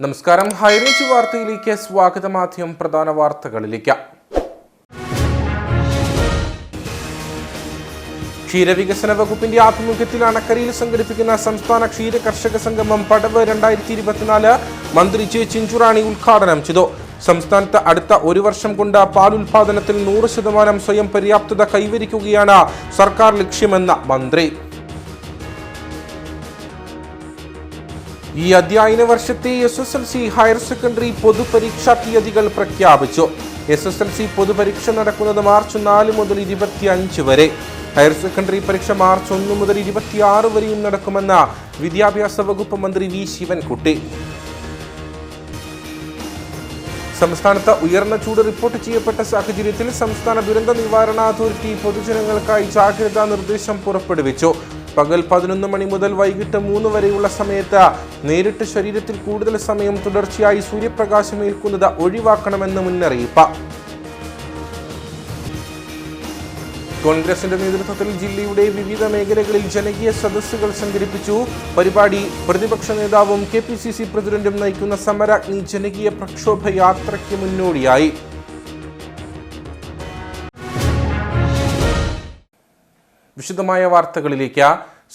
നമസ്കാരം. ഹൈറേഞ്ച് വാർത്തയിലേക്ക് സ്വാഗതം. ആദ്യം പ്രധാന വാർത്തകളിലേക്ക്. ക്ഷീരവികസന വകുപ്പിന്റെ ആഭിമുഖ്യത്തിൽ അണക്കരയിൽ സംഘടിപ്പിക്കുന്ന സംസ്ഥാന ക്ഷീര കർഷക സംഗമം പടവ് 2024 മന്ത്രി ജെ ചിഞ്ചുറാണി ഉദ്ഘാടനം ചെയ്തു. സംസ്ഥാനത്ത് അടുത്ത ഒരു വർഷം കൊണ്ട് പാലുൽപാദനത്തിൽ 100% സ്വയം പര്യാപ്തത കൈവരിക്കുകയാണ് സർക്കാർ ലക്ഷ്യമെന്ന മന്ത്രി. ഈ അധ്യയന വർഷത്തെ SSLC ഹയർ സെക്കൻഡറി പൊതുപരീക്ഷാ തീയതികൾ പ്രഖ്യാപിച്ചു. SSLC പൊതുപരീക്ഷ നടക്കുന്നത് മാർച്ച് 4 മുതൽ 25 വരെ. ഹയർ സെക്കൻഡറി പരീക്ഷ മാർച്ച് 1 മുതൽ 26 വരെയും നടക്കുമെന്ന് വിദ്യാഭ്യാസ വകുപ്പ് മന്ത്രി വി ശിവൻകുട്ടി. സംസ്ഥാനത്ത് ഉയർന്ന ചൂട് റിപ്പോർട്ട് ചെയ്യപ്പെട്ട സാഹചര്യത്തിൽ സംസ്ഥാന ദുരന്ത നിവാരണ അതോറിറ്റി പൊതുജനങ്ങൾക്കായി ജാഗ്രതാ നിർദ്ദേശം പുറപ്പെടുവിച്ചു. പകൽ 11 മണി മുതൽ വൈകിട്ട് 3 വരെയുള്ള സമയത്ത് നേരിട്ട് ശരീരത്തിൽ കൂടുതൽ സമയം തുടർച്ചയായി സൂര്യപ്രകാശം ഏൽക്കുന്നത് ഒഴിവാക്കണമെന്ന് മുന്നറിയിപ്പ്. കോൺഗ്രസിന്റെ നേതൃത്വത്തിൽ ജില്ലയുടെ വിവിധ മേഖലകളിൽ ജനകീയ സദസ്സുകൾ സംഘടിപ്പിച്ചു. പരിപാടി പ്രതിപക്ഷ നേതാവും KPCC പ്രസിഡന്റും നയിക്കുന്ന സമരാഗ്നി ജനകീയ പ്രക്ഷോഭ യാത്രയ്ക്ക് മുന്നോടിയായി. വിശദമായ വാർത്തകളിലേക്ക്.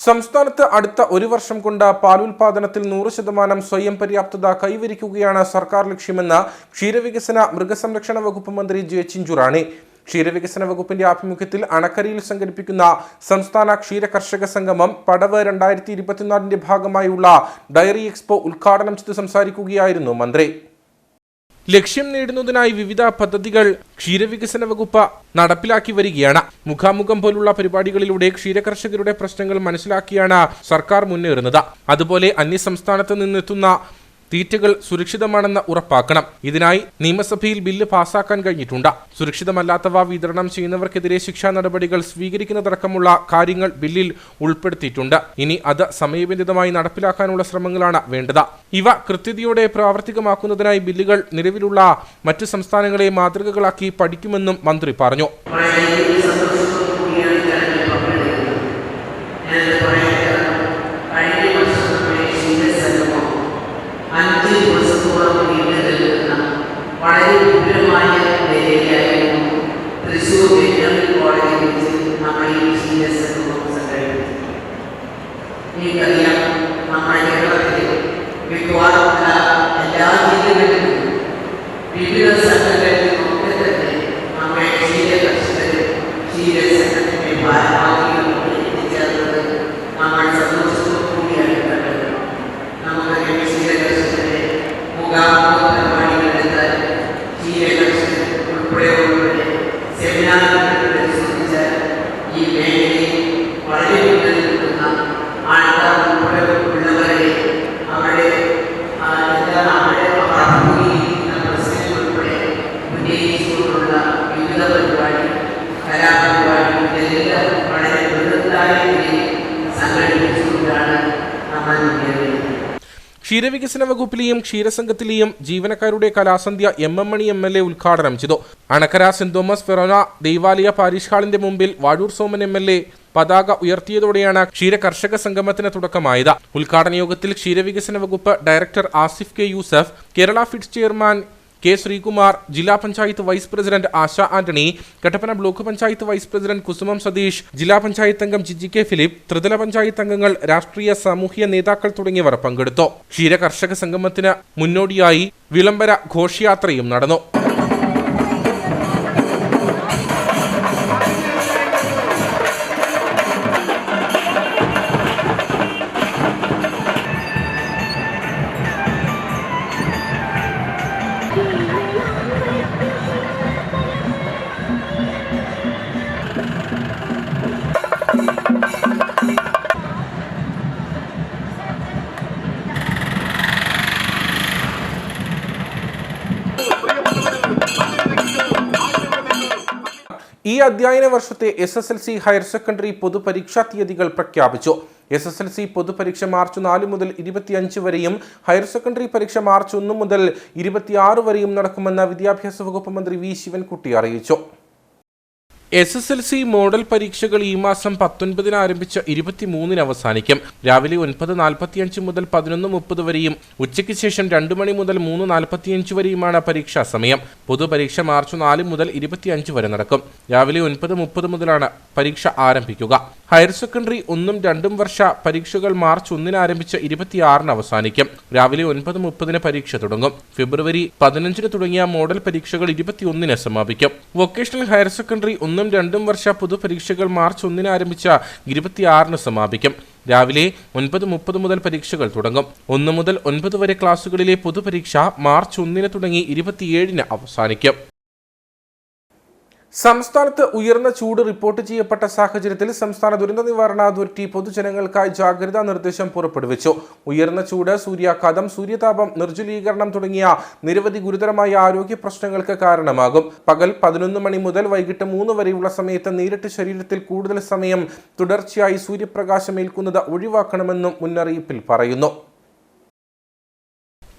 സംസ്ഥാനത്ത് അടുത്ത ഒരു വർഷം കൊണ്ട് പാലുൽപാദനത്തിൽ 100% സ്വയം പര്യാപ്തത കൈവരിക്കുകയാണ് സർക്കാർ ലക്ഷ്യമെന്ന് ക്ഷീരവികസന മൃഗസംരക്ഷണ വകുപ്പ് മന്ത്രി ജെ ചിഞ്ചുറാണി. ക്ഷീരവികസന വകുപ്പിന്റെ ആഭിമുഖ്യത്തിൽ അണക്കരയിൽ സംഘടിപ്പിക്കുന്ന സംസ്ഥാന ക്ഷീര കർഷക സംഗമം പടവ് 2024 ഭാഗമായുള്ള ഡയറി എക്സ്പോ ഉദ്ഘാടനം ചെയ്ത് സംസാരിക്കുകയായിരുന്നു മന്ത്രി. ലക്ഷ്യം നേടുന്നതിനായി വിവിധ പദ്ധതികൾ ക്ഷീരവികസന വകുപ്പ് നടപ്പിലാക്കി വരികയാണ്. മുഖാമുഖം പോലുള്ള പരിപാടികളിലൂടെ ക്ഷീരകർഷകരുടെ പ്രശ്നങ്ങൾ മനസ്സിലാക്കിയാണ് സർക്കാർ മുന്നേറുന്നത്. അതുപോലെ അന്യസംസ്ഥാനത്ത് നിന്നെത്തുന്ന തീറ്റകൾ സുരക്ഷിതമാണെന്ന് ഉറപ്പാക്കണം. ഇതിനായി നിയമസഭയിൽ ബില്ല് പാസാക്കാൻ കഴിഞ്ഞിട്ടുണ്ട്. സുരക്ഷിതമല്ലാത്തവ വിതരണം ചെയ്യുന്നവർക്കെതിരെ ശിക്ഷാ നടപടികൾ സ്വീകരിക്കുന്നതടക്കമുള്ള കാര്യങ്ങൾ ബില്ലിൽ ഉൾപ്പെടുത്തിയിട്ടുണ്ട്. ഇനി അത് സമയബന്ധിതമായി നടപ്പിലാക്കാനുള്ള ശ്രമങ്ങളാണ് വേണ്ടത്. ഇവ കൃത്യതയോടെ പ്രാവർത്തികമാക്കുന്നതിനായി ബില്ലുകൾ നിലവിലുള്ള മറ്റു സംസ്ഥാനങ്ങളെ മാതൃകകളാക്കി പഠിക്കുമെന്നും മന്ത്രി പറഞ്ഞു. വളരെ വിപുലമായ വേദിയായിരുന്നു തൃശ്ശൂർ വെറ്ററിനറി കോളേജിൽ വെച്ച് നമ്മൾ ഈ സംഗമം സംഘടിപ്പിച്ചു. എനിക്കറിയാം, നമ്മുടെ കേരളത്തിൽ മിക്കവാറുമുള്ള എല്ലാ ജില്ലകളിലും വിവിധ സംഘടനകളിൽ ഒക്കെ തന്നെ നമ്മുടെ ക്ഷീര കർഷകരും ക്ഷീര സംഘടനയുടെ ഭാരവാഹികളും എത്തിച്ചേർന്നത് നമ്മൾ സന്തോഷത്തോടു കൂടിയാണ് കണ്ടത്. നമുക്ക് ക്ഷീര കർഷകരുടെ മുഖാമുഖ ഈ മേഖലയിൽ വളരെ മുന്നിൽ നിൽക്കുന്ന ആൾക്കാർ ഉൾപ്പെടെ അവരുടെ പ്രശ്നങ്ങൾ ഉൾപ്പെടെ ഉന്നയിച്ചുകൊണ്ടുള്ള വിവിധ പരിപാടി കലാപരിപാടി ഇതെല്ലാം വളരെ ബൃഹത്തായ രീതിയിൽ സംഘടിപ്പിച്ചുകൊണ്ടാണ് നമ്മൾ മുന്നേറുന്നത്. ക്ഷീരവികസന വകുപ്പിലെയും ക്ഷീരസംഘത്തിലെയും ജീവനക്കാരുടെ കലാസന്ധ്യ MM മണി MLA ഉദ്ഘാടനം ചെയ്തു. അണക്കര സെന്റ് തോമസ് ഫെറോന ദൈവാലയ പാരിഷ് ഹാളിന്റെ മുമ്പിൽ വാഴൂർ സോമൻ MLA പതാക ഉയർത്തിയതോടെയാണ് ക്ഷീര കർഷക സംഗമത്തിന് തുടക്കമായത്. ഉദ്ഘാടന യോഗത്തിൽ ക്ഷീരവികസന വകുപ്പ് director Asif K. Yusuf, Kerala Feeds chairman K. Sreekumar, ജില്ലാ panchayat vice president Asha Antony, Kattappana block panchayat vice president Kusumam Satheesh, ജില്ലാ പഞ്ചായത്ത് അംഗം ജിജി K. ഫിലിപ്പ്, ത്രിതല പഞ്ചായത്ത് അംഗങ്ങൾ, രാഷ്ട്രീയ സാമൂഹ്യ നേതാക്കൾ തുടങ്ങിയവർ പങ്കെടുത്തു. ക്ഷീര കർഷക സംഗമത്തിന് മുന്നോടിയായി വിളംബര ഘോഷയാത്രയും നടന്നു. ഈ അധ്യയന വർഷത്തെ SSLC ഹയർ സെക്കൻഡറി പൊതുപരീക്ഷാ തീയതികൾ പ്രഖ്യാപിച്ചു. SSLC പൊതുപരീക്ഷ മാർച്ച് 4 മുതൽ 25 വരെയും ഹയർ സെക്കൻഡറി പരീക്ഷ മാർച്ച് 1 മുതൽ 26 വരെയും നടക്കുമെന്ന് വിദ്യാഭ്യാസ വകുപ്പ് മന്ത്രി വി ശിവൻകുട്ടി അറിയിച്ചു. SSLC മോഡൽ പരീക്ഷകൾ ഈ മാസം 19 ആരംഭിച്ച് 23 അവസാനിക്കും. രാവിലെ 9:45 മുതൽ 11:30 വരെയും ഉച്ചയ്ക്ക് ശേഷം 2 മണി മുതൽ 3:45 വരെയുമാണ് പരീക്ഷാ സമയം. പൊതുപരീക്ഷ മാർച്ച് 4 മുതൽ 25 വരെ നടക്കും. രാവിലെ 9:30 മുതലാണ് പരീക്ഷ ആരംഭിക്കുക. ഹയർ സെക്കൻഡറി 1ഉം 2ഉം വർഷ പരീക്ഷകൾ മാർച്ച് 1 ആരംഭിച്ച് 26 അവസാനിക്കും. രാവിലെ 9:30 പരീക്ഷ തുടങ്ങും. ഫെബ്രുവരി 15 തുടങ്ങിയ മോഡൽ പരീക്ഷകൾ 21 സമാപിക്കും. വൊക്കേഷണൽ ഹയർ സെക്കൻഡറി 1ഉം 2ഉം വർഷ പൊതുപരീക്ഷകൾ മാർച്ച് 1 ആരംഭിച്ച 26 സമാപിക്കും. രാവിലെ 9:30 മുതൽ പരീക്ഷകൾ തുടങ്ങും. 1 മുതൽ 9 വരെ ക്ലാസുകളിലെ പൊതുപരീക്ഷ മാർച്ച് 1 തുടങ്ങി 27 അവസാനിക്കും. സംസ്ഥാനത്ത് ഉയർന്ന ചൂട് റിപ്പോർട്ട് ചെയ്യപ്പെട്ട സാഹചര്യത്തിൽ സംസ്ഥാന ദുരന്ത നിവാരണ അതോറിറ്റി പൊതുജനങ്ങൾക്കായി ജാഗ്രതാ നിർദ്ദേശം പുറപ്പെടുവിച്ചു. ഉയർന്ന ചൂട്, സൂര്യാഘാതം, സൂര്യതാപം, നിർജ്ജലീകരണം തുടങ്ങിയ നിരവധി ഗുരുതരമായ ആരോഗ്യ പ്രശ്നങ്ങൾക്ക് കാരണമാകും. പകൽ 11 മണി മുതൽ വൈകിട്ട് 3 വരെയുള്ള സമയത്ത് നേരിട്ട് ശരീരത്തിൽ കൂടുതൽ സമയം തുടർച്ചയായി സൂര്യപ്രകാശം ഏൽക്കുന്നത് ഒഴിവാക്കണമെന്നും മുന്നറിയിപ്പിൽ പറയുന്നു.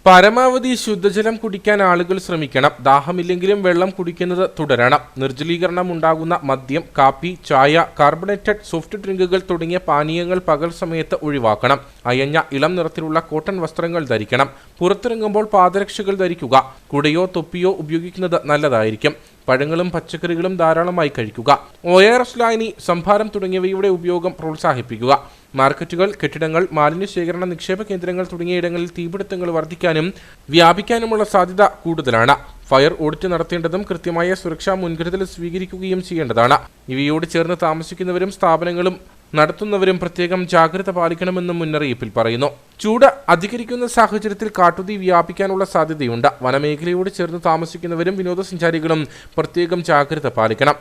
പരമാവധി ശുദ്ധജലം കുടിക്കാൻ ആളുകൾ ശ്രമിക്കണം. ദാഹമില്ലെങ്കിലും വെള്ളം കുടിക്കുന്നത് തുടരണം. നിർജ്ജലീകരണം ഉണ്ടാകുന്ന മദ്യം, കാപ്പി, ചായ, കാർബണേറ്റഡ് സോഫ്റ്റ് ഡ്രിങ്കുകൾ തുടങ്ങിയ പാനീയങ്ങൾ പകൽ സമയത്ത് ഒഴിവാക്കണം. അയഞ്ഞ ഇളം നിറത്തിലുള്ള കോട്ടൺ വസ്ത്രങ്ങൾ ധരിക്കണം. പുറത്തിറങ്ങുമ്പോൾ പാദരക്ഷകൾ ധരിക്കുക. കുടയോ തൊപ്പിയോ ഉപയോഗിക്കുന്നത് നല്ലതായിരിക്കും. പഴങ്ങളും പച്ചക്കറികളും ധാരാളമായി കഴിക്കുക. ORS ലായനി, സംഭാരം തുടങ്ങിയവയുടെ ഉപയോഗം പ്രോത്സാഹിപ്പിക്കുക. മാർക്കറ്റുകൾ, കെട്ടിടങ്ങൾ, മാലിന്യ ശേഖരണ നിക്ഷേപ കേന്ദ്രങ്ങൾ തുടങ്ങിയ ഇടങ്ങളിൽ തീപിടുത്തങ്ങൾ വർദ്ധിക്കാനും വ്യാപിക്കാനുമുള്ള സാധ്യത കൂടുതലാണ്. ഫയർ ഓഡിറ്റ് നടത്തേണ്ടതും കൃത്യമായ സുരക്ഷാ മുൻകരുതൽ സ്വീകരിക്കുകയും ചെയ്യേണ്ടതാണ്. ഇവയോട് ചേർന്ന് താമസിക്കുന്നവരും സ്ഥാപനങ്ങളും നടത്തുന്നവരും പ്രത്യേകം ജാഗ്രത പാലിക്കണമെന്നും മുന്നറിയിപ്പിൽ പറയുന്നു. ചൂട് അധികരിക്കുന്ന സാഹചര്യത്തിൽ കാട്ടുതീ വ്യാപിക്കാനുള്ള സാധ്യതയുണ്ട്. വനമേഖലയോട് ചേർന്ന് താമസിക്കുന്നവരും വിനോദസഞ്ചാരികളും പ്രത്യേകം ജാഗ്രത പാലിക്കണം.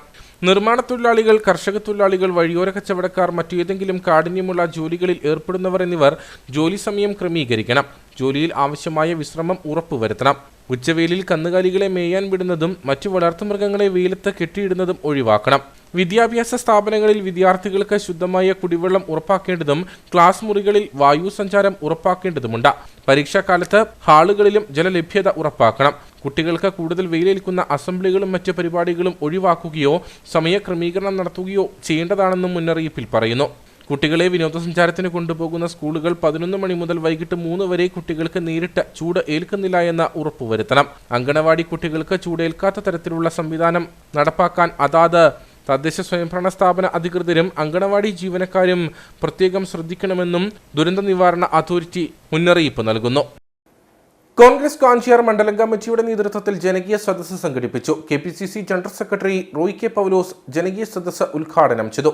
നിർമ്മാണ തൊഴിലാളികൾ, കർഷക തൊഴിലാളികൾ, വഴിയോര കച്ചവടക്കാർ, മറ്റേതെങ്കിലും കാഠിന്യമുള്ള ജോലികളിൽ ഏർപ്പെടുന്നവർ എന്നിവർ ജോലി സമയം ക്രമീകരിക്കണം. ജോലിയിൽ ആവശ്യമായ വിശ്രമം ഉറപ്പുവരുത്തണം. ഉച്ചവേലിൽ കന്നുകാലികളെ മേയാൻ വിടുന്നതും മറ്റു വളർത്തുമൃഗങ്ങളെ വെയിലത്ത് കെട്ടിയിടുന്നതും ഒഴിവാക്കണം. വിദ്യാഭ്യാസ സ്ഥാപനങ്ങളിൽ വിദ്യാർത്ഥികൾക്ക് ശുദ്ധമായ കുടിവെള്ളം ഉറപ്പാക്കേണ്ടതും ക്ലാസ് മുറികളിൽ വായു സഞ്ചാരം ഉറപ്പാക്കേണ്ടതുണ്ട്. പരീക്ഷാക്കാലത്ത് ഹാളുകളിലും ജലലഭ്യത ഉറപ്പാക്കണം. കുട്ടികൾക്ക് കൂടുതൽ വെയിലേൽക്കുന്ന അസംബ്ലികളും മറ്റ് പരിപാടികളും ഒഴിവാക്കുകയോ സമയക്രമീകരണം നടത്തുകയോ ചെയ്യേണ്ടതാണെന്നും മുന്നറിയിപ്പിൽ പറയുന്നു. കുട്ടികളെ വിനോദസഞ്ചാരത്തിന് കൊണ്ടുപോകുന്ന സ്കൂളുകൾ 11 മണി മുതൽ വൈകിട്ട് 3 വരെ കുട്ടികൾക്ക് നേരിട്ട് ചൂട് ഏൽക്കുന്നില്ല എന്ന് ഉറപ്പുവരുത്തണം. അങ്കണവാടി കുട്ടികൾക്ക് ചൂടേൽക്കാത്ത തരത്തിലുള്ള സംവിധാനം നടപ്പാക്കാൻ അതാത് തദ്ദേശ സ്വയംഭരണ സ്ഥാപന അധികൃതരും അങ്കണവാടി ജീവനക്കാരും പ്രത്യേകം ശ്രദ്ധിക്കണമെന്നും ദുരന്ത നിവാരണ അതോറിറ്റി മുന്നറിയിപ്പ് നൽകുന്നു. കോൺഗ്രസ് കാഞ്ചിയാർ മണ്ഡലം കമ്മിറ്റിയുടെ നേതൃത്വത്തിൽ ജനകീയ സദസ്സ് സംഘടിപ്പിച്ചു. KPCC general secretary Roy K Paulose ജനകീയ സദസ്സ് ഉദ്ഘാടനം ചെയ്തു.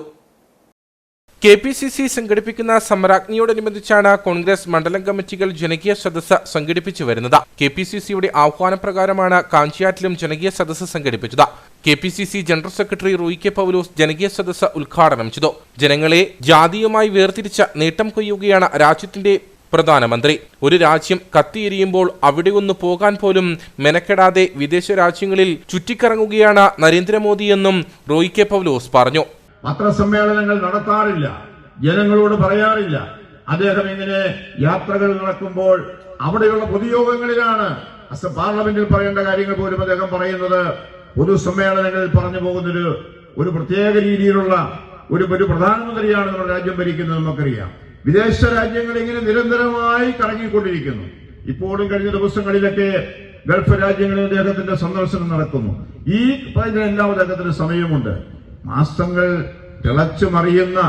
KPCC സംഘടിപ്പിക്കുന്ന സമരാജ്ഞിയോടനുബന്ധിച്ചാണ് കോൺഗ്രസ് മണ്ഡലം കമ്മിറ്റികൾ ജനകീയ സദസ്സ് സംഘടിപ്പിച്ചു വരുന്നത്. KPCCയുടെ ആഹ്വാനപ്രകാരമാണ് കാഞ്ചിയാറ്റിലും ജനകീയ സദസ്സ് സംഘടിപ്പിച്ചത്. KPCC general secretary Roy K Paulose ജനകീയ സദസ്സ് ഉദ്ഘാടനം ചെയ്തു. ജനങ്ങളെ ജാതീയമായി വേർതിരിച്ച നേട്ടം കൊയ്യുകയാണ് രാജ്യത്തിന്റെ പ്രധാനമന്ത്രി. ഒരു രാജ്യം കത്തിയെരിയുമ്പോൾ അവിടെ ഒന്ന് പോകാൻ പോലും മെനക്കെടാതെ വിദേശ രാജ്യങ്ങളിൽ ചുറ്റിക്കറങ്ങുകയാണ് നരേന്ദ്രമോദിയെന്നും റോയ് കെ പൗലോസ് പറഞ്ഞു. പത്രസമ്മേളനങ്ങൾ നടത്താറില്ല, ജനങ്ങളോട് പറയാറില്ല. അദ്ദേഹം ഇങ്ങനെ യാത്രകൾ നടക്കുമ്പോൾ അവിടെയുള്ള പൊതുയോഗങ്ങളിലാണ് പാർലമെന്റിൽ പറയേണ്ട കാര്യങ്ങൾ പോലും അദ്ദേഹം പറയുന്നത്. പൊതുസമ്മേളനങ്ങളിൽ പറഞ്ഞു പോകുന്നൊരു ഒരു പ്രത്യേക രീതിയിലുള്ള ഒരു പ്രധാനമന്ത്രിയാണ് നമ്മുടെ രാജ്യം ഭരിക്കുന്നത്. നമുക്കറിയാം, വിദേശ രാജ്യങ്ങൾ ഇങ്ങനെ നിരന്തരമായി കറങ്ങിക്കൊണ്ടിരിക്കുന്നു. ഇപ്പോഴും കഴിഞ്ഞ ദിവസങ്ങളിലൊക്കെ ഗൾഫ് രാജ്യങ്ങളിൽ അദ്ദേഹത്തിന്റെ സന്ദർശനം നടക്കുന്നു. ഈ പറയുന്നതിനെല്ലാം അദ്ദേഹത്തിന് സമയമുണ്ട്. മാസങ്ങൾ തിളച്ചു മറിയുന്ന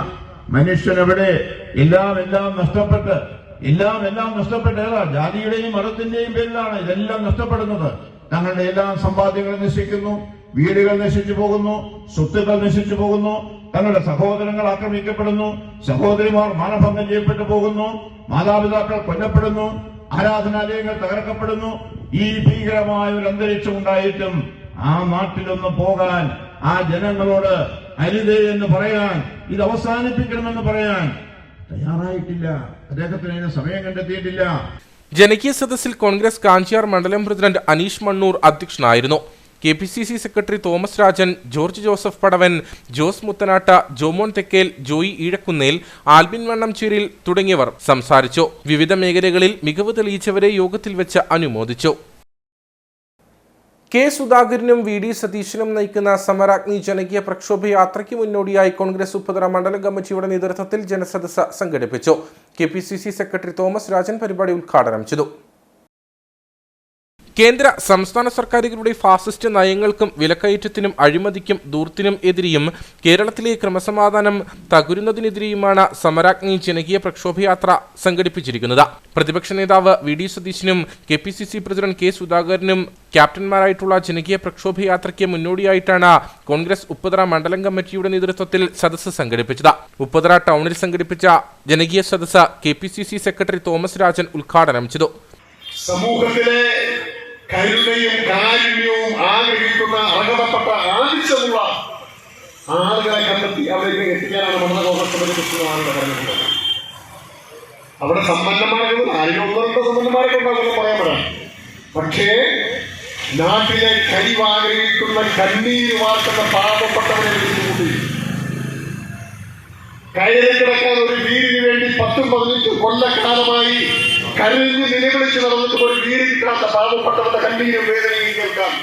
മനുഷ്യനെവിടെ എല്ലാം നഷ്ടപ്പെട്ട് ഏതാ ജാതിയുടെയും മതത്തിന്റെയും പേരിലാണ് ഇതെല്ലാം നഷ്ടപ്പെടുന്നത്. തങ്ങളുടെ എല്ലാ സമ്പാദ്യങ്ങളും നശിക്കുന്നു, വീടുകൾ നശിച്ചു പോകുന്നു, സ്വത്തുക്കൾ നശിച്ചു പോകുന്നു, തങ്ങളുടെ സഹോദരങ്ങൾ ആക്രമിക്കപ്പെടുന്നു, സഹോദരിമാർ മാനഭംഗം ചെയ്യപ്പെട്ടു പോകുന്നു, മാതാപിതാക്കൾ കൊല്ലപ്പെടുന്നു, ആരാധനാലയങ്ങൾ തകർക്കപ്പെടുന്നു. ഈ ഭീകരമായ ഒരു അന്തരീക്ഷം ഉണ്ടായിട്ടും ആ നാട്ടിലൊന്ന് പോകാൻ, ആ ജനങ്ങളോട് അരുതേ എന്ന് പറയാൻ, ഇത് അവസാനിപ്പിക്കണമെന്ന് പറയാൻ തയ്യാറായിട്ടില്ല. അദ്ദേഹത്തിന് അതിന് സമയം കണ്ടെത്തിയിട്ടില്ല. ജനകീയ സദസ്സിൽ കോൺഗ്രസ് കാഞ്ചിയാർ മണ്ഡലം പ്രസിഡന്റ് അനീഷ് മണ്ണൂർ അധ്യക്ഷനായിരുന്നു. KPCC സെക്രട്ടറി തോമസ് രാജൻ, ജോർജ് ജോസഫ് പടവൻ, ജോസ് മുത്തനാട്ട, ജോമോൻ തെക്കേൽ, ജോയി ഈഴക്കുന്നേൽ, ആൽബിൻ വണ്ണംചേരിൽ തുടങ്ങിയവർ സംസാരിച്ചു. വിവിധ മേഖലകളിൽ മികവ് തെളിയിച്ചവരെ യോഗത്തിൽ വെച്ച് അനുമോദിച്ചു. കെ സുധാകരനും വി ഡി സതീശനും നയിക്കുന്ന സമരാഗ്നി ജനകീയ പ്രക്ഷോഭ യാത്രയ്ക്ക് മുന്നോടിയായി കോൺഗ്രസ് ഉപ്പതറ മണ്ഡലം കമ്മിറ്റിയുടെ നേതൃത്വത്തിൽ ജനസദസ്സ് സംഘടിപ്പിച്ചു. KPCC സെക്രട്ടറി തോമസ് രാജൻ പരിപാടി ഉദ്ഘാടനം ചെയ്തു. കേന്ദ്ര സംസ്ഥാന സർക്കാരുകളുടെ ഫാസിസ്റ്റ് നയങ്ങൾക്കും വിലക്കയറ്റത്തിനും അഴിമതിക്കും ദൂർത്തിനും എതിരെയും കേരളത്തിലെ ക്രമസമാധാനം തകരുന്നതിനെതിരെയുമാണ് സമരാഗ്നി ജനകീയ പ്രക്ഷോഭയാത്ര സംഘടിപ്പിച്ചിരിക്കുന്നത്. പ്രതിപക്ഷ നേതാവ് വി ഡി സതീശനും KPCC പ്രസിഡന്റ് കെ സുധാകരനും ക്യാപ്റ്റന്മാരായിട്ടുള്ള ജനകീയ പ്രക്ഷോഭയാത്രയ്ക്ക് മുന്നോടിയായിട്ടാണ് കോൺഗ്രസ് ഉപ്പതറ മണ്ഡലം കമ്മിറ്റിയുടെ നേതൃത്വത്തിൽ സദസ്സ് സംഘടിപ്പിച്ചത്. ഉപ്പതറ ടൗണിൽ സംഘടിപ്പിച്ച ജനകീയ സദസ്സ് KPCC സെക്രട്ടറി തോമസ് രാജൻ ഉദ്ഘാടനം ചെയ്തു. സമൂഹത്തിലെ കരുണയും കാരുണ്യവും ആഗ്രഹിക്കുന്ന അർഹതപ്പെട്ട ആവശ്യമുള്ള ആളുകളെ കണ്ടെത്തി അവരിലേക്ക് എത്തിക്കാനാണ് നമ്മുടെ കോൺഗ്രസ് കമ്മിറ്റി പറഞ്ഞിട്ടുള്ളത്. അവിടെ സമ്പന്നന്മാരുണ്ട്, ആരും ഒന്നോ രണ്ടോ സമ്പന്നന്മാരൊക്കെ ഉണ്ടാകുമെന്ന് പറയാൻ പറ്റാം. പക്ഷേ നാട്ടിലെ കരിവാഗ്രഹിക്കുന്ന കണ്ണീര് വാർക്കുന്ന പാവപ്പെട്ടവരെ വിളിച്ചുകൂട്ടി കയറി കിടക്കാൻ ഒരു വീടിന് വേണ്ടി 10-15 കൊല്ലക്കാലമായി കരഞ്ഞ് നിലവിളിച്ച് നടന്നിട്ട് ഒരു വീട് കിട്ടാത്ത പാവപ്പെട്ടവരുടെ കണ്ണീരും വേദനയും കേൾക്കാം.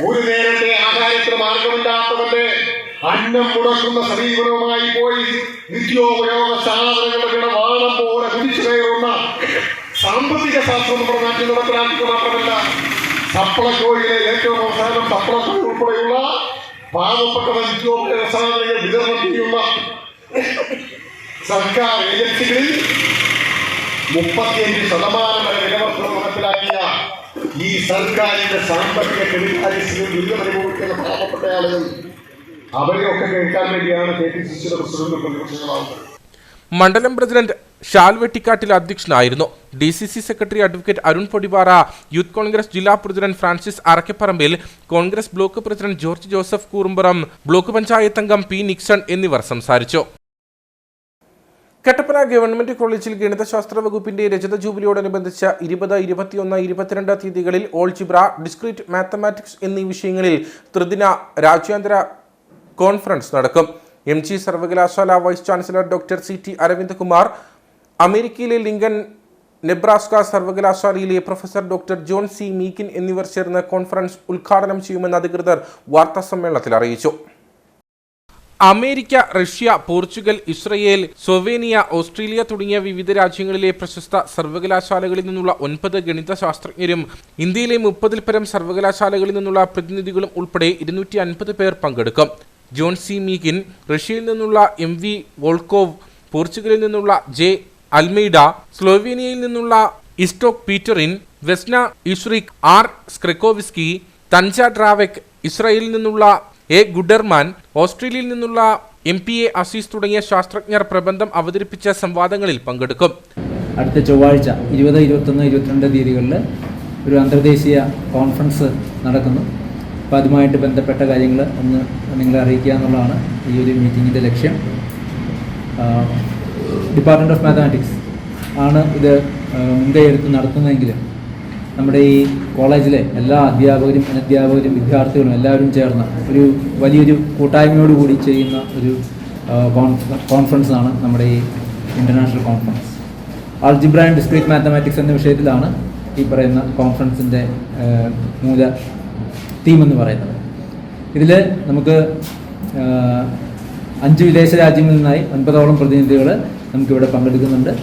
ഒരു നേരത്തെ ആഹാരത്തിന് മാർഗമില്ലാത്തവന്റെ അന്നം മുടക്കുന്ന സമീപനവുമായി പോയി നിത്യോപയോഗ സാധനങ്ങളുടെ വില വാണം പോലെ കുതിച്ചു കയറുന്ന സാമ്പത്തിക ശാസ്ത്രം നമ്മുടെ നാട്ടിൽ നടപ്പിലാക്കുക മാത്രമല്ല, സപ്ലൈകോയിലെ ഏറ്റവും അവസാനം സപ്ലൈകോ ഉൾപ്പെടെയുള്ള പാവപ്പെട്ട നിത്യോപയോഗ സാധനങ്ങൾ വിതരണം ചെയ്യുന്ന സർക്കാർ ഏജൻസികളിൽ 35% വരെ വിലവർദ്ധന നടപ്പിലാക്കിയ ഈ സർക്കാരിന്റെ സാമ്പത്തിക കെടുകാര്യസ്ഥിതിയിൽ ദുരിതമനുഭവിക്കുന്ന പാവപ്പെട്ട ആളുകൾ അവരെയൊക്കെ കേൾക്കാൻ വേണ്ടിയാണ് KPCCയുടെ പ്രസിഡന്റ് പ്രതിപക്ഷങ്ങളാവുന്നത്. മണ്ഡലം പ്രസിഡന്റ് ഷാൽ വെട്ടിക്കാട്ടിൽ അധ്യക്ഷനായിരുന്നു. DCC secretary advocate Arun Podipara, Youth Congress ജില്ലാ president Francis Arakkaparambil, Congress block president George Joseph Koorumpuram, block panchayat അംഗം P. നിക്സൺ എന്നിവർ സംസാരിച്ചു. കട്ടപ്പന ഗവൺമെന്റ് കോളേജിൽ ഗണിതശാസ്ത്ര വകുപ്പിന്റെ രജത ജൂബിലിയോടനുബന്ധിച്ച് 20, 21, 22 തീയതികളിൽ ഓൾജിബ്ര, ഡിസ്ക്രീറ്റ് മാത്തമാറ്റിക്സ് എന്നീ വിഷയങ്ങളിൽ ത്രിദിന രാജ്യാന്തര കോൺഫറൻസ് നടക്കും. MG സർവകലാശാല vice chancellor doctor CT Aravindakumar, അമേരിക്കയിലെ ലിങ്കൻ നെബ്രാസ്ക സർവകലാശാലയിലെ professor doctor John C. Meekin എന്നിവർ ചേർന്ന് കോൺഫറൻസ് ഉദ്ഘാടനം ചെയ്യുമെന്ന് അധികൃതർ വാർത്താസമ്മേളനത്തിൽ അറിയിച്ചു. America, Russia, Portugal, Israel, Slovenia, Australia തുടങ്ങിയ വിവിധ രാജ്യങ്ങളിലെ പ്രശസ്ത സർവകലാശാലകളിൽ നിന്നുള്ള 9 ഗണിത ശാസ്ത്രജ്ഞരും ഇന്ത്യയിലെ 30-ൽ പരം സർവകലാശാലകളിൽ നിന്നുള്ള പ്രതിനിധികളും ഉൾപ്പെടെ 250 പേർ പങ്കെടുക്കും. John C. മീക്കിൻ, റഷ്യയിൽ നിന്നുള്ള MV വോൾക്കോവ്, പോർച്ചുഗലിൽ നിന്നുള്ള J. അൽമൈഡ, സ്ലൊവേനിയയിൽ നിന്നുള്ള ഇസ്റ്റോക് പീറ്ററിൻ, വെസ്ന ഇഷ്രിക്, R. സ്ക്രെക്കോവിസ്കി, തൻജ ഡ്രാവെക്, ഇസ്രായേലിൽ നിന്നുള്ള A. ഗുഡർമാൻ, ഓസ്ട്രേലിയയിൽ നിന്നുള്ള MPA അസീസ് തുടങ്ങിയ ശാസ്ത്രജ്ഞർ പ്രബന്ധം അവതരിപ്പിച്ച സംവാദങ്ങളിൽ പങ്കെടുക്കും. അടുത്ത ചൊവ്വാഴ്ച 20, 21, 22 തീയതികളിൽ ഒരു അന്തർദേശീയ കോൺഫറൻസ് നടക്കുന്നു. അപ്പോൾ അതുമായിട്ട് ബന്ധപ്പെട്ട കാര്യങ്ങൾ ഒന്ന് നിങ്ങളെ അറിയിക്കുക എന്നുള്ളതാണ് ഈ ഒരു മീറ്റിങ്ങിൻ്റെ ലക്ഷ്യം. ഡിപ്പാർട്ട്മെൻറ്റ് ഓഫ് മാത്തമാറ്റിക്സ് ആണ് ഇത് മുൻകൈ എടുത്ത് നടത്തുന്നതെങ്കിലും നമ്മുടെ ഈ കോളേജിലെ എല്ലാ അധ്യാപകരും അനധ്യാപകരും വിദ്യാർത്ഥികളും എല്ലാവരും ചേർന്ന് ഒരു വലിയൊരു കൂട്ടായ്മയോടുകൂടി ചെയ്യുന്ന ഒരു കോൺഫറൻസാണ് നമ്മുടെ ഈ international conference. Algebra and discrete mathematics എന്ന വിഷയത്തിലാണ് ഈ പറയുന്ന കോൺഫറൻസിൻ്റെ മൂല തീം എന്ന് പറയുന്നത്. ഇതിൽ നമുക്ക് 5 വിദേശ രാജ്യങ്ങളിൽ നിന്നായി 9ഓളം പ്രതിനിധികൾ നമുക്കിവിടെ പങ്കെടുക്കുന്നുണ്ട്.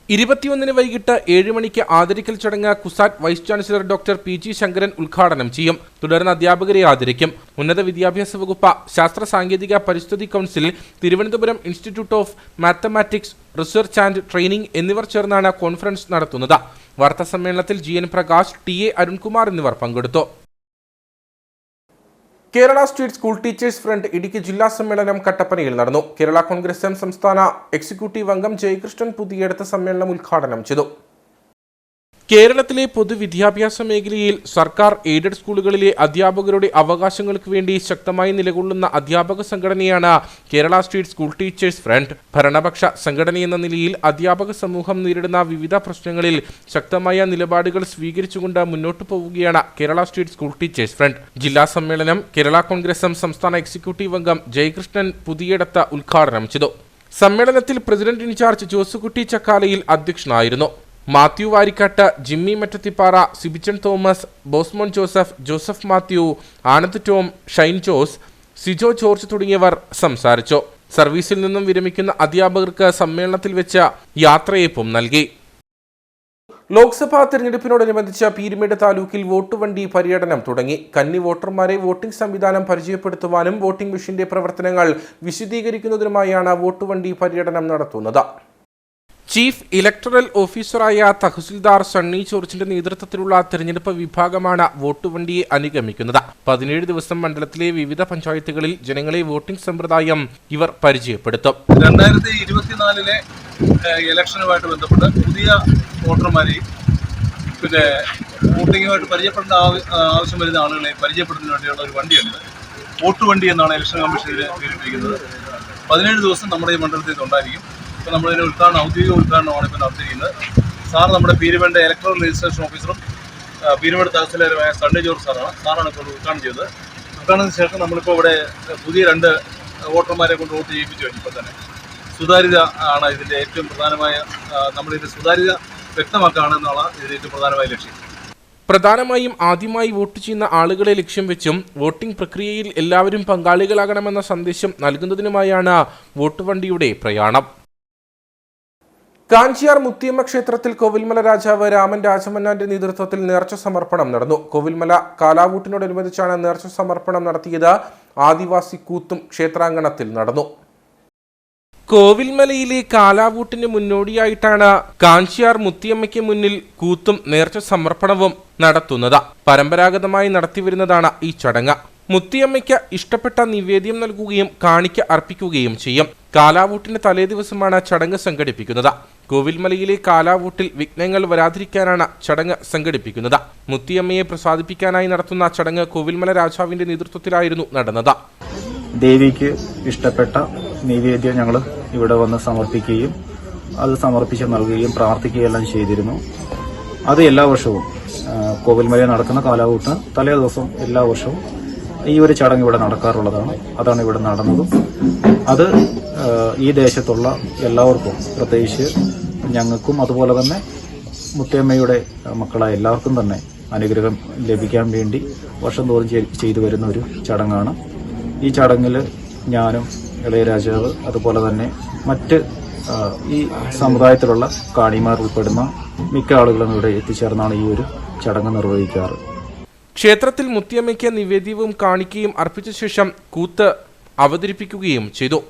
21 വൈകിട്ട് 7 മണിക്ക് ആദരിക്കൽ ചടങ്ങ് CUSAT vice chancellor doctor PG Sankaran ഉദ്ഘാടനം ചെയ്യും. തുടർന്ന് അധ്യാപകരെ ആദരിക്കും. ഉന്നത വിദ്യാഭ്യാസ വകുപ്പ്, ശാസ്ത്ര സാങ്കേതിക പരിസ്ഥിതി council, Thiruvananthapuram institute of mathematics research and training എന്നിവർ ചേർന്നാണ് കോൺഫറൻസ് നടത്തുന്നത്. വാർത്താസമ്മേളനത്തിൽ GN പ്രകാശ്, TA അരുൺകുമാർ എന്നിവർ പങ്കെടുത്തു. Kerala state school teachers front Idukki ജില്ലാ സമ്മേളനം കട്ടപ്പനയിൽ നടന്നു. കേരള കോൺഗ്രസ് എം സംസ്ഥാന എക്സിക്യൂട്ടീവ് അംഗം ജയകൃഷ്ണൻ പുതിയെടുത്ത സമ്മേളനം ഉദ്ഘാടനം ചെയ്തു. കേരളത്തിലെ പൊതുവിദ്യാഭ്യാസ മേഖലയിൽ സർക്കാർ എയ്ഡഡ് സ്കൂളുകളിലെ അധ്യാപകരുടെ അവകാശങ്ങൾക്ക് വേണ്ടി ശക്തമായി നിലകൊള്ളുന്ന അധ്യാപക സംഘടനയാണ് Kerala state school teachers Front. ഭരണപക്ഷ സംഘടനയെന്ന നിലയിൽ അധ്യാപക സമൂഹം നേരിടുന്ന വിവിധ പ്രശ്നങ്ങളിൽ ശക്തമായ നിലപാടുകൾ സ്വീകരിച്ചുകൊണ്ട് മുന്നോട്ടു പോവുകയാണ് Kerala state school teachers front. ജില്ലാ സമ്മേളനം കേരള കോൺഗ്രസ് എം സംസ്ഥാന എക്സിക്യൂട്ടീവ് അംഗം ജയകൃഷ്ണൻ പുതിയടത്ത് ഉദ്ഘാടനം ചെയ്തു. സമ്മേളനത്തിൽ പ്രസിഡന്റ് ഇൻചാർജ് ജോസുകുട്ടി ചക്കാലയിൽ അധ്യക്ഷനായിരുന്നു. മാത്യു വാരിക്കാട്ട്, ജിമ്മി മറ്റത്തിപ്പാറ, സിബിച്ചൻ തോമസ്, ബോസ്മോൻ ജോസഫ്, ജോസഫ് മാത്യു, ആനന്ദ് ടോം, ഷൈൻ ജോസ്, സിജോ ജോർജ് തുടങ്ങിയവർ സംസാരിച്ചു. സർവീസിൽ നിന്നും വിരമിക്കുന്ന അധ്യാപകർക്ക് സമ്മേളനത്തിൽ വെച്ച് യാത്രയയപ്പും നൽകി. ലോക്സഭാ തെരഞ്ഞെടുപ്പിനോടനുബന്ധിച്ച് പീരുമേട് താലൂക്കിൽ വോട്ടുവണ്ടി പര്യടനം തുടങ്ങി. കന്നി വോട്ടർമാരെ വോട്ടിംഗ് സംവിധാനം പരിചയപ്പെടുത്തുവാനും വോട്ടിംഗ് മെഷീന്റെ പ്രവർത്തനങ്ങൾ വിശദീകരിക്കുന്നതിനുമായാണ് വോട്ടുവണ്ടി പര്യടനം നടത്തുന്നത്. ചീഫ് ഇലക്ടറൽ ഓഫീസറായ തഹസിൽദാർ സണ്ണി ജോർജിന്റെ നേതൃത്വത്തിലുള്ള തെരഞ്ഞെടുപ്പ് വിഭാഗമാണ് വോട്ടുവണ്ടിയെ അനുഗമിക്കുന്നത്. 17 ദിവസം മണ്ഡലത്തിലെ വിവിധ പഞ്ചായത്തുകളിൽ ജനങ്ങളെ വോട്ടിംഗ് സമ്പ്രദായം ഇവർ പരിചയപ്പെടുത്തും. 2024 ഇലക്ഷനുമായിട്ട് ബന്ധപ്പെട്ട് പുതിയ വോട്ടർമാരെയും പിന്നെ വോട്ടിങ്ങുമായിട്ട് പരിചയപ്പെടേണ്ട ആവശ്യം വരുന്ന ആളുകളെ പരിചയപ്പെടുന്നതിന് വേണ്ടിയുള്ള ഒരു വണ്ടിയുണ്ട്. വോട്ടുവണ്ടി എന്നാണ് ഇലക്ഷൻ കമ്മീഷൻ പേരിട്ടിരിക്കുന്നത്. 17 ദിവസം നമ്മുടെ ഈ മണ്ഡലത്തിൽ ഉണ്ടായിരിക്കും. ഇപ്പോൾ നമ്മളിതിൻ്റെ ഔദ്യോഗിക ഉദ്ഘാടനമാണ് ഇപ്പോൾ നടത്തിയിരിക്കുന്നത്. സാർ നമ്മുടെ പീരുമേട് ഇലക്ട്രൽ രജിസ്ട്രേഷൻ ഓഫീസറും പീരുമേട് തഹസിൽദാരുമായ സണ്ണി ജോർജ് സാറാണ് ഇപ്പോൾ ഉദ്ഘാടനം ചെയ്തത്. ഉദ്ഘാടനത്തിന് ശേഷം നമ്മളിപ്പോൾ ഇവിടെ പുതിയ 2 വോട്ടർമാരെ കൊണ്ട് വോട്ട് ചെയ്യിപ്പിച്ചു കഴിഞ്ഞപ്പോൾ തന്നെ സുതാര്യത ആണ് ഇതിൻ്റെ ഏറ്റവും പ്രധാനമായ, നമ്മളിതിൻ്റെ സുതാര്യത വ്യക്തമാക്കുകയാണെന്നുള്ള ഇതിൻ്റെ ഏറ്റവും പ്രധാനമായ ലക്ഷ്യം. പ്രധാനമായും ആദ്യമായി വോട്ട് ചെയ്യുന്ന ആളുകളെ ലക്ഷ്യം വെച്ചും വോട്ടിംഗ് പ്രക്രിയയിൽ എല്ലാവരും പങ്കാളികളാകണമെന്ന സന്ദേശം നൽകുന്നതിനുമായാണ് വോട്ടുവണ്ടിയുടെ പ്രയാണം. കാഞ്ചിയാർ മുത്തിയമ്മ ക്ഷേത്രത്തിൽ കോവിൽമല രാജാവ് രാമൻ രാജമന്നാന്റെ നേതൃത്വത്തിൽ നേർച്ച സമർപ്പണം നടന്നു. കോവിൽമല കാലാവൂട്ടിനോടനുബന്ധിച്ചാണ് നേർച്ച സമർപ്പണം നടത്തിയത്. ആദിവാസി കൂത്തും ക്ഷേത്രാങ്കണത്തിൽ നടന്നു. കോവിൽമലയിലെ കാലാവൂട്ടിന് മുന്നോടിയായിട്ടാണ് കാഞ്ചിയാർ മുത്തിയമ്മയ്ക്ക് മുന്നിൽ കൂത്തും നേർച്ച സമർപ്പണവും നടത്തുന്നത്. പരമ്പരാഗതമായി നടത്തിവരുന്നതാണ് ഈ ചടങ്ങ്. മുത്തിയമ്മയ്ക്ക് ഇഷ്ടപ്പെട്ട നിവേദ്യം നൽകുകയും കാണിക്ക അർപ്പിക്കുകയും ചെയ്യും. കാലാവൂട്ടിന് തലേദിവസമാണ് ചടങ്ങ് സംഘടിപ്പിക്കുന്നത്. കോവിൽമലയിലെ കാലാവൂട്ടിൽ വിഘ്നങ്ങൾ വരാതിരിക്കാനാണ് ചടങ്ങ് സംഘടിപ്പിക്കുന്നത്. മുത്തിയമ്മയെ പ്രസാദിപ്പിക്കാനായി നടത്തുന്ന ചടങ്ങ് കോവിൽമല രാജാവിന്റെ നേതൃത്വത്തിലായിരുന്നു നടന്നത്. ദേവിക്ക് ഇഷ്ടപ്പെട്ട നിവേദ്യം ഞങ്ങൾ ഇവിടെ വന്ന് സമർപ്പിക്കുകയും അത് സമർപ്പിച്ച് നൽകുകയും പ്രാർത്ഥിക്കുകയെല്ലാം ചെയ്തിരുന്നു. അത് എല്ലാ വർഷവും കോവിൽമലയിൽ നടക്കുന്ന കാലാവൂട്ടിന് തലേ ദിവസം എല്ലാ വർഷവും ഈ ഒരു ചടങ്ങ് ഇവിടെ നടക്കാറുള്ളതാണ്. അതാണ് ഇവിടെ നടന്നതും. അത് ഈ ദേശത്തുള്ള എല്ലാവർക്കും, പ്രത്യേകിച്ച് ഞങ്ങൾക്കും അതുപോലെ തന്നെ മുത്തിയമ്മയുടെ മക്കളായ എല്ലാവർക്കും തന്നെ അനുഗ്രഹം ലഭിക്കാൻ വേണ്ടി വർഷം തോറും ചെയ്തു വരുന്ന ഒരു ചടങ്ങാണ്. ഈ ചടങ്ങിൽ ഞാനും ഇളയരാജാവ് അതുപോലെ തന്നെ മറ്റ് ഈ സമുദായത്തിലുള്ള കാണിമാർ ഉൾപ്പെടുന്ന മിക്ക ആളുകളും ഇവിടെ എത്തിച്ചേർന്നാണ് ഈ ഒരു ചടങ്ങ് നിർവഹിക്കാറ്. ക്ഷേത്രത്തിൽ മുത്തിയമ്മയ്ക്ക് നിവേദ്യവും കാണിക്കയും അർപ്പിച്ച ശേഷം കൂത്ത് അവതരിപ്പിക്കുകയും ചെയ്തു.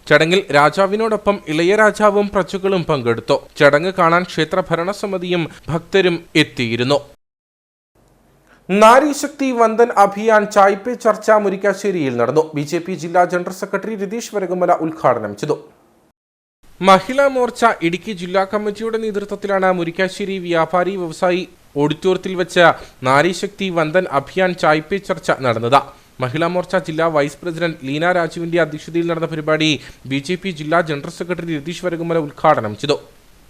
ചടങ്ങിൽ രാജാവിനോടൊപ്പം ഇളയരാജാവും പ്രജകളും പങ്കെടുത്തു. ചടങ്ങ് കാണാൻ ക്ഷേത്ര ഭരണസമിതിയും ഭക്തരും എത്തിയിരുന്നു. നാരീശക്തി വന്ദൻ അഭിയാൻ ചായ്പെ ചർച്ച മുരിക്കാശ്ശേരിയിൽ നടന്നു. BJP ജില്ലാ ജനറൽ സെക്രട്ടറി രതീഷ് വരകുമല ഉദ്ഘാടനം ചെയ്തു. മഹിളാ മോർച്ച ഇടുക്കി ജില്ലാ കമ്മിറ്റിയുടെ നേതൃത്വത്തിലാണ് മുരിക്കാശ്ശേരി വ്യാപാരി വ്യവസായി ഓഡിറ്റോറിയത്തിൽ വെച്ച് നാരീശക്തി വന്ദൻ അഭിയാൻ ചായ്പെ ചർച്ച നടന്നത്. മഹിളാ മോർച്ച ജില്ലാ വൈസ് പ്രസിഡന്റ് ലീന രാജുവിന്റെ അധ്യക്ഷതയിൽ നടന്ന പരിപാടി BJP ജില്ലാ ജനറൽ സെക്രട്ടറി രതീഷ് വരകുമല ഉദ്ഘാടനം ചെയ്തു.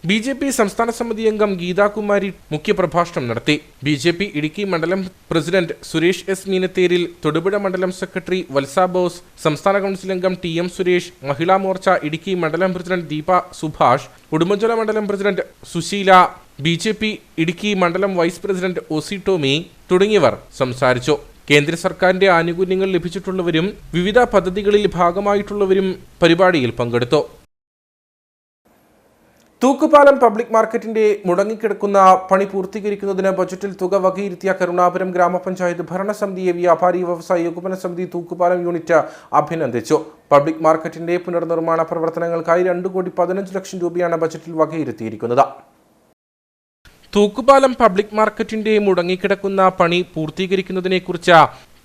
BJP സംസ്ഥാന സമിതി അംഗം ഗീതാകുമാരി മുഖ്യപ്രഭാഷണം നടത്തി. BJP ഇടുക്കി മണ്ഡലം പ്രസിഡന്റ് സുരേഷ് S മീനത്തേരിൽ, തൊടുപുഴ മണ്ഡലം സെക്രട്ടറി വത്സ ബോസ്, സംസ്ഥാന കൗൺസിൽ അംഗം TM സുരേഷ്, മഹിളാ മോർച്ച ഇടുക്കി മണ്ഡലം പ്രസിഡന്റ് ദീപ സുഭാഷ്, ഉടുമ്പൻചോല മണ്ഡലം പ്രസിഡന്റ് സുശീല, BJP ഇടുക്കി മണ്ഡലം വൈസ് പ്രസിഡന്റ് OC ടോമി തുടങ്ങിയവർ സംസാരിച്ചു. കേന്ദ്ര സർക്കാരിന്റെ ആനുകൂല്യങ്ങൾ ലഭിച്ചിട്ടുള്ളവരും വിവിധ പദ്ധതികളിൽ ഭാഗമായിട്ടുള്ളവരും പരിപാടിയിൽ പങ്കെടുത്തു. തൂക്കുപാലം പബ്ലിക് മാർക്കറ്റിന്റെ മുടങ്ങിക്കിടക്കുന്ന പണി പൂർത്തീകരിക്കുന്നതിന് ബജറ്റിൽ തുക വകയിരുത്തിയ കരുണാപുരം ഗ്രാമപഞ്ചായത്ത് ഭരണസമിതിയെ വ്യാപാരി വ്യവസായ ഏകോപന സമിതി തൂക്കുപാലം യൂണിറ്റ് അഭിനന്ദിച്ചു. പബ്ലിക് മാർക്കറ്റിന്റെ പുനർനിർമ്മാണ പ്രവർത്തനങ്ങൾക്കായി 2,15 ലക്ഷം രൂപയാണ് ബജറ്റിൽ വകയിരുത്തിയിരിക്കുന്നത്. തൂക്കുപാലം പബ്ലിക് മാർക്കറ്റിന്റെ മുടങ്ങിക്കിടക്കുന്ന പണി പൂർത്തീകരിക്കുന്നതിനെക്കുറിച്ച്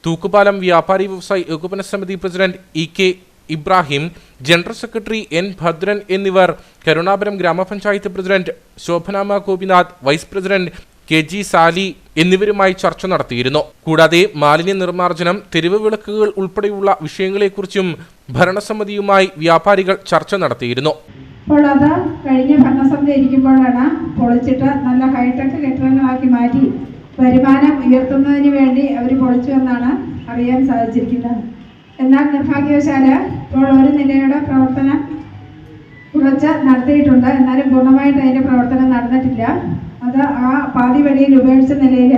തൂക്കുപാലം വ്യാപാരി വ്യവസായ ഏകോപന സമിതി president EK Ibrahim, general secretary N Bhadran എന്നിവർ കരുണാപുരം ഗ്രാമപഞ്ചായത്ത് പ്രസിഡന്റ് ശോഭനാമ Gopinath, vice president KG Sali എന്നിവരുമായി ചർച്ച നടത്തിയിരുന്നു. കൂടാതെ മാലിന്യ നിർമ്മാർജ്ജനം, തെരുവ് വിളക്കുകൾ ഉൾപ്പെടെയുള്ള വിഷയങ്ങളെക്കുറിച്ചും ഭരണസമിതിയുമായി വ്യാപാരികൾ ചർച്ച നടത്തിയിരുന്നു. അപ്പോൾ അത് കഴിഞ്ഞ ഭരണസമിതി ഇരിക്കുമ്പോഴാണ് പൊളിച്ചിട്ട് നല്ല ഹൈടെക് കെട്ടിടങ്ങളാക്കി മാറ്റി വരുമാനം ഉയർത്തുന്നതിന് വേണ്ടി അവർ പൊളിച്ചു എന്നാണ് അറിയാൻ സാധിച്ചിരിക്കുന്നത്. എന്നാൽ നിർഭാഗ്യവശാല് ഇപ്പോൾ ഒരു നിലയുടെ പ്രവർത്തനം കുറച്ച് നടത്തിയിട്ടുണ്ട്. എന്നാലും പൂർണ്ണമായിട്ട് അതിൻ്റെ പ്രവർത്തനം നടന്നിട്ടില്ല. അത് ആ പാതി വഴിയിൽ ഉപേക്ഷിച്ച നിലയിൽ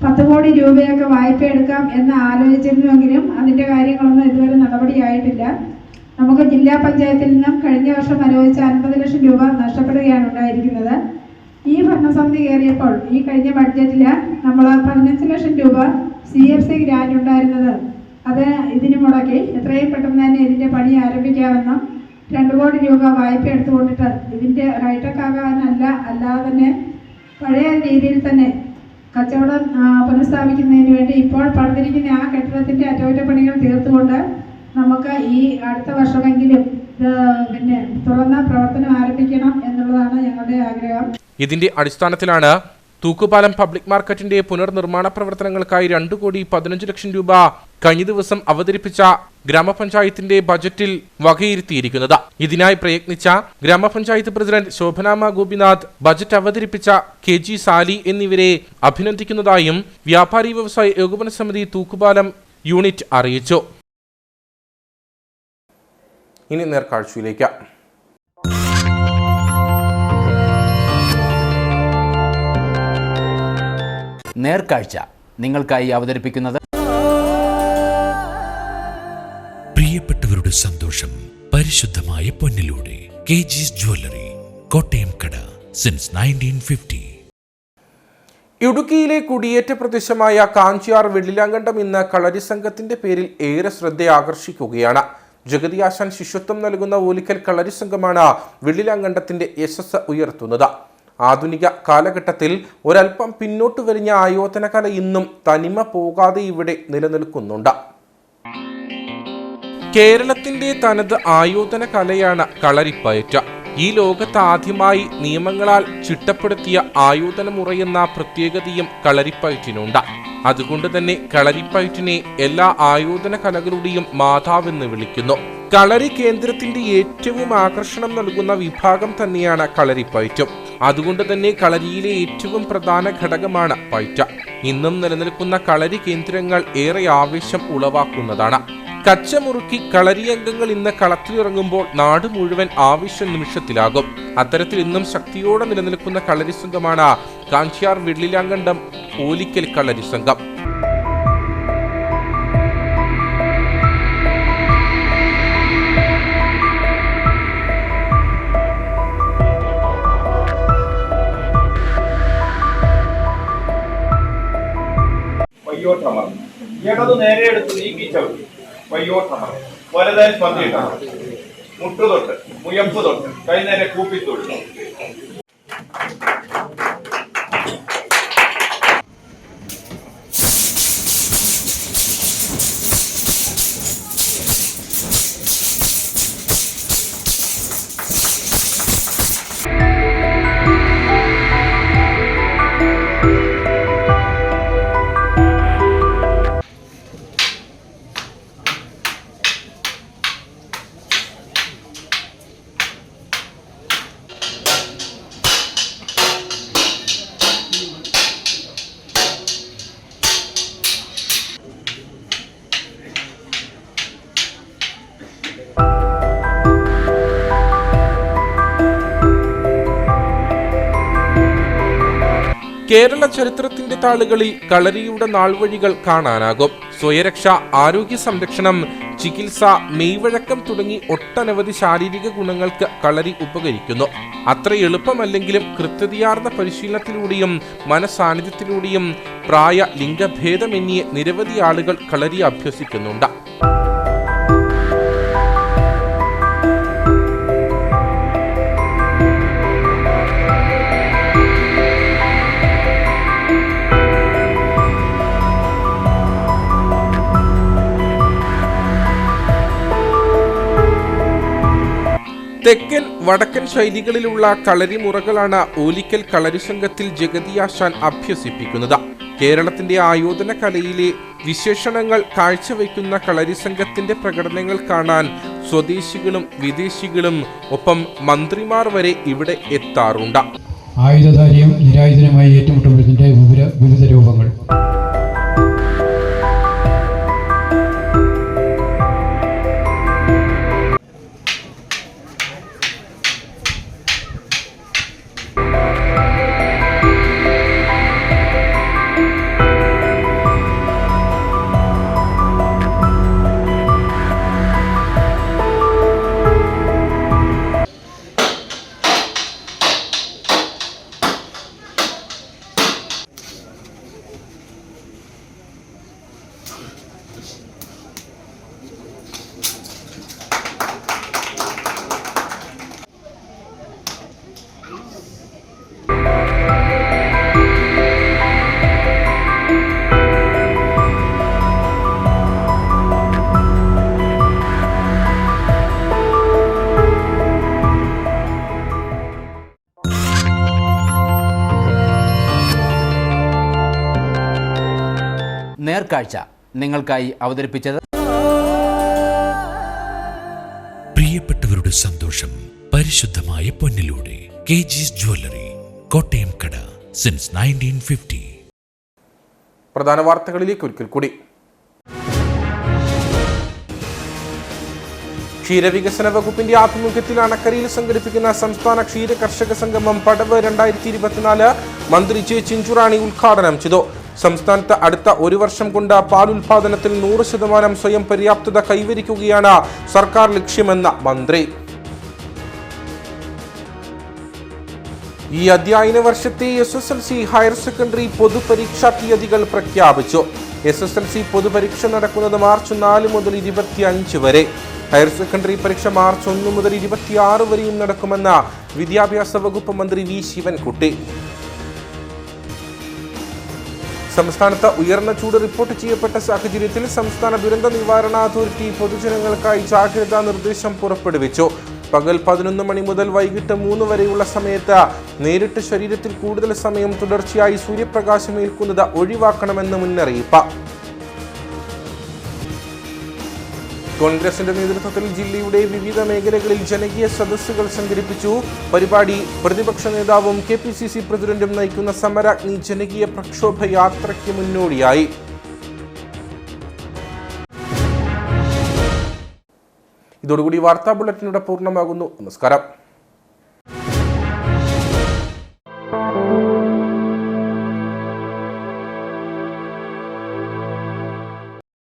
10 കോടി രൂപയൊക്കെ വായ്പ എടുക്കാം എന്ന് ആലോചിച്ചിരുന്നുവെങ്കിലും അതിൻ്റെ കാര്യങ്ങളൊന്നും ഇതുവരെ നടപടിയായിട്ടില്ല. നമുക്ക് ജില്ലാ പഞ്ചായത്തിൽ നിന്നും കഴിഞ്ഞ വർഷം അനുവദിച്ച 50 ലക്ഷം രൂപ നഷ്ടപ്പെടുകയാണ് ഉണ്ടായിരിക്കുന്നത്. ഈ ഭരണസമിതി കയറിയപ്പോൾ ഈ കഴിഞ്ഞ ബഡ്ജറ്റിൽ നമ്മൾ 15 ലക്ഷം രൂപ CFC ഗ്രാൻഡ് ഉണ്ടായിരുന്നത് അത് ഇതിന് മുടക്കി എത്രയും പെട്ടെന്ന് തന്നെ ഇതിൻ്റെ പണി ആരംഭിക്കാമെന്നും 2 കോടി രൂപ വായ്പ എടുത്തുകൊണ്ടിട്ട് ഇതിൻ്റെ ഹൈടെക് ആകാനല്ല, അല്ലാതെ തന്നെ പഴയ രീതിയിൽ തന്നെ കച്ചവടം പുനഃസ്ഥാപിക്കുന്നതിന് വേണ്ടി ഇപ്പോൾ പണിതിരിക്കുന്ന ആ കെട്ടിടത്തിൻ്റെ അറ്റകുറ്റപ്പണികൾ തീർത്തുകൊണ്ട് നമുക്ക് ഈ അടുത്ത വർഷമെങ്കിലും തുറന്ന പ്രവർത്തനം ആരംഭിക്കണം എന്നുള്ളതാണ് ഞങ്ങളുടെ ആഗ്രഹം. ഇതിന്റെ അടിസ്ഥാനത്തിലാണ് തൂക്കുപാലം പബ്ലിക് മാർക്കറ്റിന്റെ പുനർനിർമ്മാണ പ്രവർത്തനങ്ങൾക്കായി 2,15 ലക്ഷം രൂപ കഴിഞ്ഞ ദിവസം അവതരിപ്പിച്ച ഗ്രാമപഞ്ചായത്തിന്റെ ബജറ്റിൽ വകയിരുത്തിയിരിക്കുന്നത്. ഇതിനായി പ്രയത്നിച്ച ഗ്രാമപഞ്ചായത്ത് പ്രസിഡന്റ് ശോഭനാമ ഗോപിനാഥ്, ബജറ്റ് അവതരിപ്പിച്ച KG സാലി എന്നിവരെ അഭിനന്ദിക്കുന്നതായും വ്യാപാരി വ്യവസായ ഏകോപന സമിതി തൂക്കുപാലം യൂണിറ്റ് അറിയിച്ചു. ഇനി നേർക്കാഴ്ചയിലേക്ക്. നേർക്കാഴ്ച നിങ്ങൾക്കായി അവതരിപ്പിക്കുന്നത് പ്രിയപ്പെട്ടവരുടെ സന്തോഷം പരിശുദ്ധമായ പൊന്നിലൂടെ KG's ജ്വല്ലറി, കോട്ടയം കട, സിൻസ് 1950. ഇടുക്കിയിലെ കുടിയേറ്റ പ്രദേശമായ കാഞ്ചിയാർ വെള്ളിലാങ്കണ്ടം ഇന്ന് കളരി സംഘത്തിന്റെ പേരിൽ ഏറെ ശ്രദ്ധ ആകർഷിക്കുകയാണ്. ജഗതി ആശാൻ ശിഷ്യത്വം നൽകുന്ന ഓലിക്കൽ കളരി സംഘമാണ് വെള്ളിലാങ്കണ്ടത്തിന്റെ യശസ് ഉയർത്തുന്നത്. ആധുനിക കാലഘട്ടത്തിൽ ഒരൽപ്പം പിന്നോട്ട് വലിഞ്ഞ ആയോധന കല ഇന്നും തനിമ പോകാതെ ഇവിടെ നിലനിൽക്കുന്നുണ്ട്. കേരളത്തിന്റെ തനത് ആയോധന കലയാണ് കളരിപ്പയറ്റ്. ഈ ലോകത്ത് ആദ്യമായി നിയമങ്ങളാൽ ചിട്ടപ്പെടുത്തിയ ആയോധന മുറയെന്ന പ്രത്യേകതയും കളരിപ്പയറ്റിനുണ്ട്. അതുകൊണ്ട് തന്നെ കളരിപ്പയറ്റിനെ എല്ലാ ആയോധന കലകളുടെയും മാതാവെന്ന് വിളിക്കുന്നു. കളരി കേന്ദ്രത്തിന്റെ ഏറ്റവും ആകർഷണം നൽകുന്ന വിഭാഗം തന്നെയാണ് കളരിപ്പയറ്റും. അതുകൊണ്ട് തന്നെ കളരിയിലെ ഏറ്റവും പ്രധാന ഘടകമാണ് പയറ്റ്. ഇന്നും നിലനിൽക്കുന്ന കളരി കേന്ദ്രങ്ങൾ ഏറെ ആവേശം ഉളവാക്കുന്നതാണ്. കച്ചമുറുക്കി കളരിയംഗങ്ങൾ ഇന്ന് കളത്തിലിറങ്ങുമ്പോൾ നാട് മുഴുവൻ ആവേശ നിമിഷത്തിലാകും. അത്തരത്തിൽ ഇന്നും ശക്തിയോടെ നിലനിൽക്കുന്ന കളരി സംഘമാണ് കാഞ്ചിയാർ വെള്ളിലാങ്കണ്ടം ഓലിക്കൽ കളരി സംഘം. വയ്യോട്ടമർ, ഇടതു നേരെ എടുത്ത് നീക്കി ചവിട്ടി വയ്യോട്ടമർ, വലതായി പന്തിയിട്ടമർ, മുട്ടുതൊട്ട് മുയമ്പ് തൊട്ട് കൈനേരെ കൂപ്പിത്തൊഴു. കേരള ചരിത്രത്തിന്റെ താളുകളിൽ കളരിയുടെ നാൾവഴികൾ കാണാനാകും. സ്വയരക്ഷ, ആരോഗ്യ സംരക്ഷണം, ചികിത്സ, മെയ്വഴക്കം തുടങ്ങി ഒട്ടനവധി ശാരീരിക ഗുണങ്ങൾക്ക് കളരി ഉപകരിക്കുന്നു. അത്ര എളുപ്പമല്ലെങ്കിലും കൃത്യതയാർന്ന പരിശീലനത്തിലൂടെയും മനസാന്നിധ്യത്തിലൂടെയും പ്രായ, ലിംഗഭേദമന്യേ നിരവധി ആളുകൾ കളരി അഭ്യസിക്കുന്നുണ്ട്. തെക്കൻ, വടക്കൻ ശൈലികളിലുള്ള കളരി മുറകളാണ് ഓലിക്കൽ കളരി സംഘത്തിൽ ജഗതിയാശാൻ അഭ്യസിപ്പിക്കുന്നത്. കേരളത്തിന്റെ ആയോധന കലയിലെ വിശേഷണങ്ങൾ കാഴ്ചവെക്കുന്ന കളരി സംഘത്തിന്റെ പ്രകടനങ്ങൾ കാണാൻ സ്വദേശികളും വിദേശികളും ഒപ്പം മന്ത്രിമാർ വരെ ഇവിടെ എത്താറുണ്ട്. ആയുധധാരിയും നിരായുധനുമായി ഏറ്റുമുട്ടുന്നതിന്റെ വിവിധ രൂപങ്ങൾ. നേർക്കാഴ്ച നിങ്ങൾക്കായി അവതരിപ്പിച്ചത് പ്രിയപ്പെട്ടവരുടെ സന്തോഷം പരിശുദ്ധമായ പൊന്നിലൂടെ കെജിസ് ജ്വല്ലറി, കോട്ടയം കട, സിൻസ് 1950. പ്രധാന വാർത്തകളിലേക്ക് ഒരിക്കൽ കൂടി. ക്ഷീരവികസന വകുപ്പിന്റെ ആഭിമുഖ്യത്തിൽ അണക്കരയിൽ സംഘടിപ്പിക്കുന്ന സംസ്ഥാന ക്ഷീര കർഷക സംഗമം പടവ് 2024 മന്ത്രി ജെ ചിഞ്ചുറാണി ഉദ്ഘാടനം ചെയ്തു. സംസ്ഥാനത്ത് അടുത്ത ഒരു വർഷം കൊണ്ട് പാലുൽപാദനത്തിൽ 100% സ്വയം പര്യാപ്തത കൈവരിക്കുകയാണ് സർക്കാർ ലക്ഷ്യമെന്ന മന്ത്രി. ഈ അധ്യയന വർഷത്തെ SSLC ഹയർ സെക്കൻഡറി പൊതുപരീക്ഷാ തീയതികൾ പ്രഖ്യാപിച്ചു. SSLC പൊതുപരീക്ഷ നടക്കുന്നത് മാർച്ച് 4 മുതൽ 25 വരെ. ഹയർ സെക്കൻഡറി പരീക്ഷ മാർച്ച് 1 മുതൽ 26 വരെയും നടക്കുമെന്ന് വിദ്യാഭ്യാസ വകുപ്പ് മന്ത്രി വി ശിവൻകുട്ടി. സംസ്ഥാനത്ത് ഉയർന്ന ചൂട് റിപ്പോർട്ട് ചെയ്യപ്പെട്ട സാഹചര്യത്തിൽ സംസ്ഥാന ദുരന്ത നിവാരണ അതോറിറ്റി പൊതുജനങ്ങൾക്കായി ജാഗ്രതാ നിർദ്ദേശം പുറപ്പെടുവിച്ചു. പകൽ 11 മണി മുതൽ വൈകിട്ട് 3 വരെയുള്ള സമയത്ത് നേരിട്ട് ശരീരത്തിൽ കൂടുതൽ സമയം തുടർച്ചയായി സൂര്യപ്രകാശം ഏൽക്കുന്നത് ഒഴിവാക്കണമെന്ന് മുന്നറിയിപ്പ്. കോൺഗ്രസിന്റെ നേതൃത്വത്തിൽ ജില്ലയുടെ വിവിധ മേഖലകളിൽ ജനകീയ സദസ്സുകൾ സംഘടിപ്പിച്ചു. പരിപാടി പ്രതിപക്ഷ നേതാവും KPCC പ്രസിഡന്റും നയിക്കുന്ന സമരാഗ്നി ജനകീയ പ്രക്ഷോഭ യാത്രയ്ക്ക് മുന്നോടിയായി. ഇതോടുകൂടി വാർത്താ ബുള്ളറ്റിനോട് പൂർണ്ണമാകുന്നു. നമസ്കാരം.